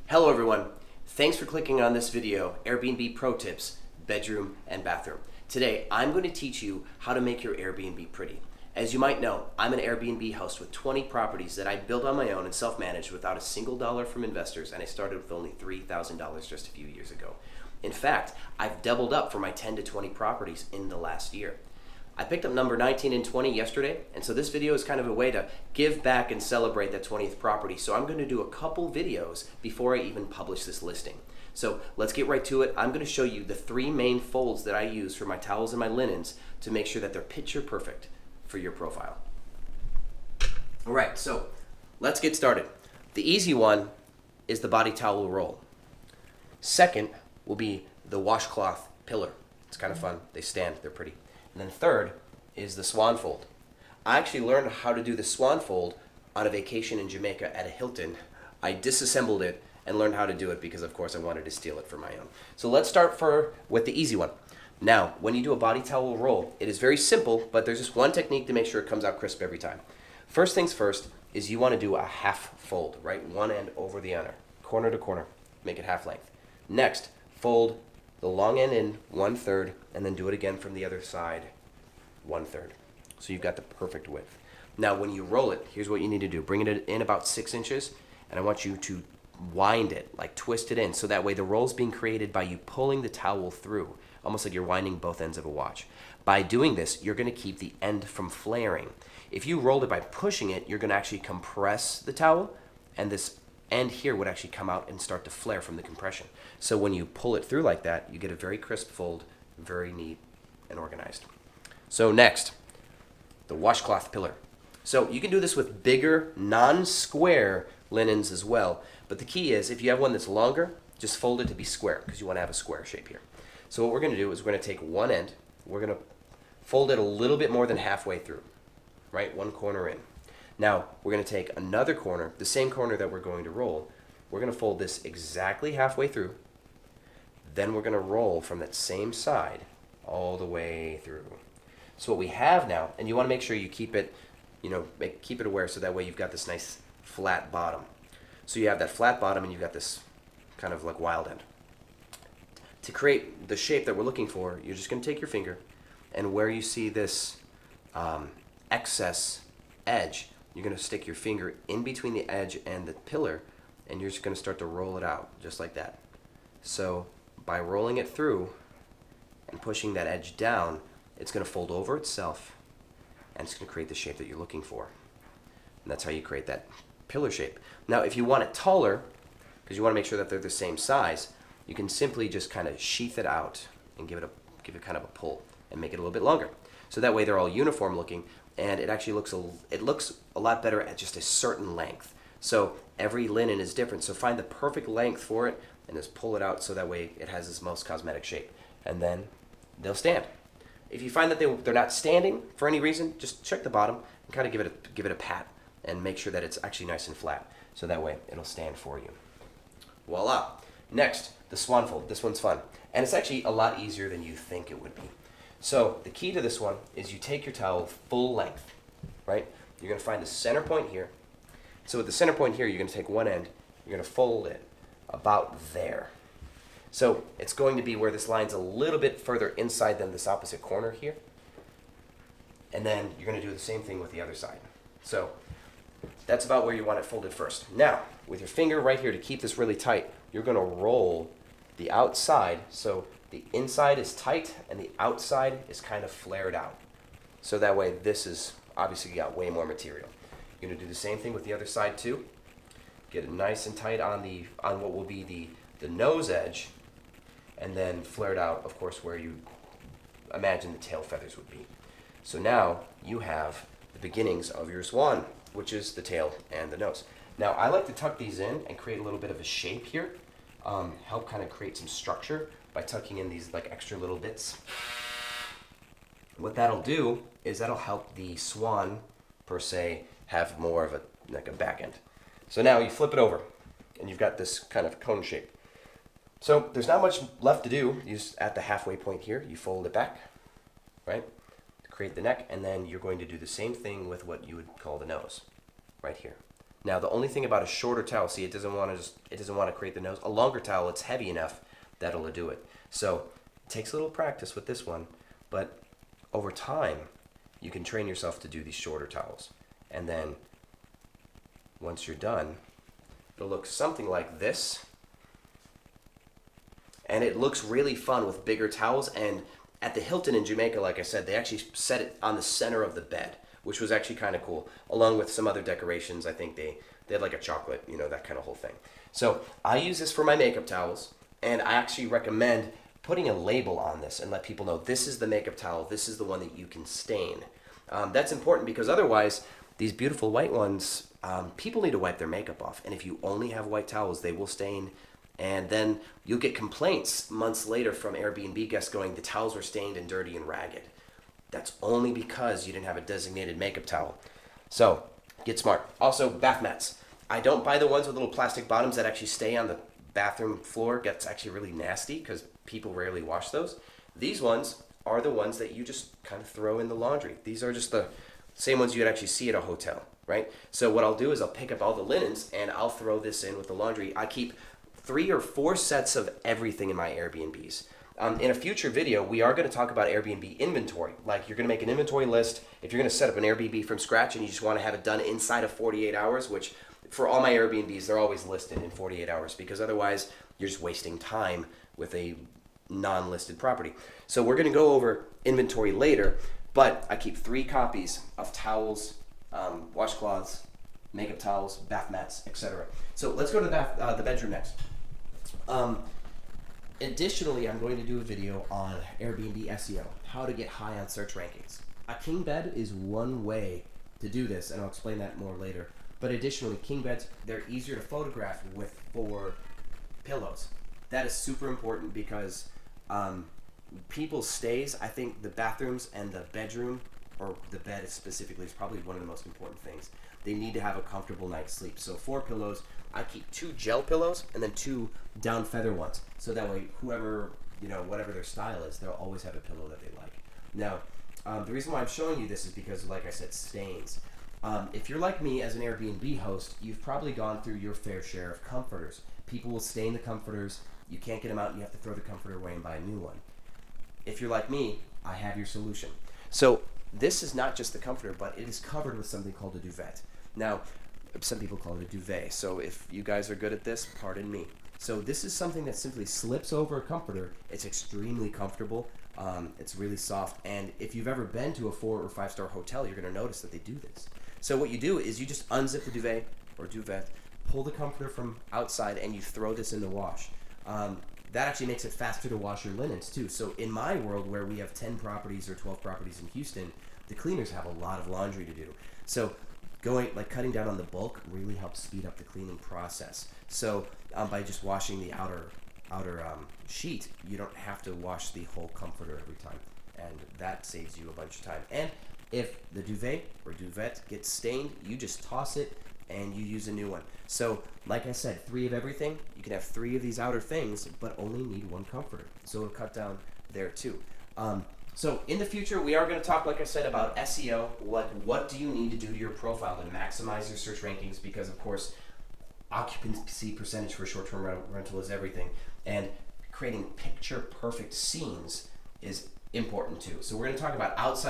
Hello everyone. Thanks for clicking on this video, Airbnb Pro Tips, Bedroom and Bathroom. Today, I'm going to teach you how to make your Airbnb pretty. As you might know, I'm an Airbnb host with 20 properties that I built on my own and self-managed without a single dollar from investors, and I started with only $3,000 just a few years ago. In fact, I've doubled up for my 10 to 20 properties in the last year. I picked up number 19 and 20 yesterday, and so this video is kind of a way to give back and celebrate that 20th property. So I'm going to do a couple videos before I even publish this listing. So let's get right to it. I'm going to show you the 3 main folds that I use for my towels and my linens to make sure that they're picture perfect for your profile. All right, so let's get started. The easy one is the body towel roll. Second will be the washcloth pillar. It's kind of fun. They stand, they're pretty. And then third is the Swan fold. I actually learned how to do the Swan fold on a vacation in Jamaica at a Hilton. I disassembled it and learned how to do it because, of course, I wanted to steal it for my own. So let's start with the easy one. Now, when you do a body towel roll, it is very simple, but there's just one technique to make sure it comes out crisp every time. First things first is you want to do a half fold, right? One end over the other, corner to corner, make it half length. Next, fold the long end in 1/3, and then do it again from the other side, 1/3. So you've got the perfect width. Now when you roll it, here's what you need to do. Bring it in about 6 inches, and I want you to wind it, like twist it in, so that way the roll's being created by you pulling the towel through, almost like you're winding both ends of a watch. By doing this, you're going to keep the end from flaring. If you rolled it by pushing it, you're going to actually compress the towel, and this end here would actually come out and start to flare from the compression. So when you pull it through like that, you get a very crisp fold, very neat and organized. So next, the washcloth pillar. So you can do this with bigger, non-square linens as well, but the key is if you have one that's longer, just fold it to be square because you want to have a square shape here. So what we're going to do is we're going to take one end, we're going to fold it a little bit more than halfway through, right? One corner in. Now, we're going to take another corner, the same corner that we're going to roll. We're going to fold this exactly halfway through. Then we're going to roll from that same side all the way through. So what we have now, and you want to make sure you keep it, keep it aware so that way you've got this nice flat bottom. So you have that flat bottom and you've got this kind of like wild end. To create the shape that we're looking for, you're just going to take your finger and where you see this excess edge, you're going to stick your finger in between the edge and the pillar, and you're just going to start to roll it out just like that. So by rolling it through and pushing that edge down, it's going to fold over itself and it's going to create the shape that you're looking for. And that's how you create that pillar shape. Now if you want it taller, because you want to make sure that they're the same size, you can simply just kind of sheath it out and give it kind of a pull and make it a little bit longer. So that way they're all uniform looking, and it actually looks a lot better at just a certain length. So every linen is different, so find the perfect length for it and just pull it out so that way it has its most cosmetic shape, and then they'll stand. If you find that they're not standing for any reason, just check the bottom and kind of give it a pat and make sure that it's actually nice and flat, so that way it'll stand for you. Voila. Next, the Swan fold. This one's fun, and it's actually a lot easier than you think it would be. So the key to this one is you take your towel full length, right? You're going to find the center point here. So at the center point here, you're going to take one end, you're going to fold it about there. So it's going to be where this line's a little bit further inside than this opposite corner here. And then you're going to do the same thing with the other side. So that's about where you want it folded first. Now, with your finger right here to keep this really tight, you're going to roll the outside so the inside is tight and the outside is kind of flared out. So that way this is obviously got way more material. You're going to do the same thing with the other side too. Get it nice and tight on what will be the nose edge, and then flared out, of course, where you imagine the tail feathers would be. So now you have the beginnings of your swan, which is the tail and the nose. Now I like to tuck these in and create a little bit of a shape here, help kind of create some structure by tucking in these like extra little bits. What that'll do is that'll help the swan per se have more of a back end. So now you flip it over and you've got this kind of cone shape. So there's not much left to do. You just at the halfway point here, you fold it back, right? Create the neck, and then you're going to do the same thing with what you would call the nose, right here. Now the only thing about a shorter towel, see, it doesn't want to create the nose. A longer towel, it's heavy enough that'll do it. So it takes a little practice with this one, but over time you can train yourself to do these shorter towels. And then once you're done, it'll look something like this. And it looks really fun with bigger towels. And at the Hilton in Jamaica, like I said, they actually set it on the center of the bed, which was actually kind of cool, along with some other decorations. I think they had like a chocolate, that kind of whole thing. So I use this for my makeup towels, and I actually recommend putting a label on this and let people know this is the makeup towel, this is the one that you can stain. That's important because otherwise, these beautiful white ones, people need to wipe their makeup off. And if you only have white towels, they will stain. And then you'll get complaints months later from Airbnb guests going, the towels were stained and dirty and ragged. That's only because you didn't have a designated makeup towel. So get smart. Also, bath mats. I don't buy the ones with little plastic bottoms that actually stay on the bathroom floor. It gets actually really nasty because people rarely wash those. These ones are the ones that you just kind of throw in the laundry. These are just the same ones you'd actually see at a hotel, right? So what I'll do is I'll pick up all the linens and I'll throw this in with the laundry. I keep 3 or 4 sets of everything in my Airbnbs. In a future video, we are going to talk about Airbnb inventory. Like, you're going to make an inventory list. If you're going to set up an Airbnb from scratch and you just want to have it done inside of 48 hours, which for all my Airbnbs, they're always listed in 48 hours because otherwise you're just wasting time with a non-listed property. So we're going to go over inventory later, but I keep 3 copies of towels, washcloths, makeup towels, bath mats, etc. So let's go to the bedroom next. Additionally, I'm going to do a video on Airbnb SEO, how to get high on search rankings. A king bed is one way to do this, and I'll explain that more later. But additionally, king beds, they're easier to photograph with for pillows. That is super important because people's stays, I think the bathrooms and the bedroom, or the bed specifically, is probably one of the most important things. They need to have a comfortable night's sleep. So for pillows, I keep 2 gel pillows and then 2 down feather ones. So that way, whoever, whatever their style is, they'll always have a pillow that they like. Now, the reason why I'm showing you this is because, like I said, stains. If you're like me as an Airbnb host, you've probably gone through your fair share of comforters. People will stain the comforters. You can't get them out and you have to throw the comforter away and buy a new one. If you're like me, I have your solution. So this is not just the comforter, but it is covered with something called a duvet. Now, some people call it a duvet, so if you guys are good at this, pardon me. So this is something that simply slips over a comforter. It's extremely comfortable. It's really soft, and if you've ever been to a 4 or 5 star hotel, you're going to notice that they do this. So what you do is you just unzip the duvet or duvet, pull the comforter from outside, and you throw this in the wash. That actually makes it faster to wash your linens too. So in my world, where we have 10 properties or 12 properties in Houston, the cleaners have a lot of laundry to do. So cutting down on the bulk really helps speed up the cleaning process. So by just washing the outer sheet, you don't have to wash the whole comforter every time, and that saves you a bunch of time. And if the duvet or duvet gets stained, you just toss it and you use a new one. So like I said, 3 of everything. You can have 3 of these outer things, but only need 1 comforter. So it'll cut down there too. So in the future, we are going to talk, like I said, about SEO. What do you need to do to your profile to maximize your search rankings? Because of course, occupancy percentage for short-term rental is everything, and creating picture-perfect scenes is important too. So we're going to talk about outside